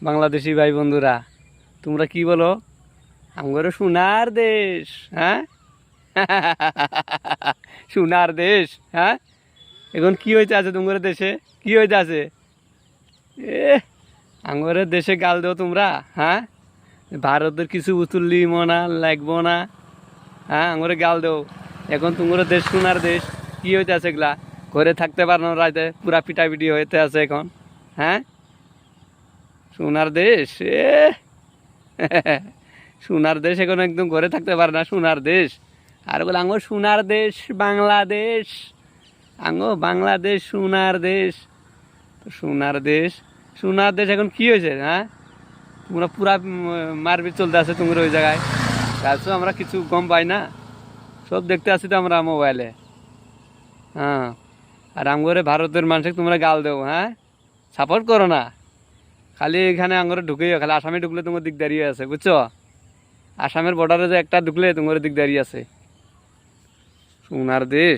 বাংলাদেশি ভাই বন্ধুরা, তোমরা কি বলো? আমগরে সোনার দেশ, হ্যাঁ? সোনার দেশ, হ্যাঁ? এখন কি হয়েছে আছে তোমার দেশে? কি হয়েছে আছে? এ আঙ্গরের দেশে গাল দেও তোমরা, হ্যাঁ? ভারতের কিছু উতুল্লি মনা লাগবো না, হ্যাঁ? আঙ্গরে গাল দেও। এখন তোমার দেশ সোনার দেশ, কি হইতে আছে এগুলা? ঘরে থাকতে পারো না, রাতে পুরা পিটাপিটি হইতে আছে এখন, হ্যাঁ? সোনার দেশ, সোনার দেশ এখন একদম ঘরে থাকতে পারে না, সোনার দেশ। আর বলে আঙ্গো সোনার দেশ বাংলাদেশ, আঙ্গো বাংলাদেশ সোনার দেশ। সোনার দেশ, সোনার দেশ এখন কি হয়েছে, হ্যাঁ? তোমরা পুরা মারপিট চলতে আছে তোমার ওই জায়গায়। তাছাড়া আমরা কিছু গম পাই না, সব দেখতে আছি তো আমরা মোবাইলে, হ্যাঁ। আর আমগরে ভারতের মানুষকে তোমরা গাল দেও, হ্যাঁ? সাপোর্ট করো না, খালি এখানে আঙ্গরে ঢুকেই, খালি আসামে ঢুকলে তোমার দিক দাঁড়িয়ে আছে, বুঝছো? আসামের বর্ডারে যে একটা ঢুকলে তোমার দিক দাঁড়িয়ে আছে। সোনার দেশ।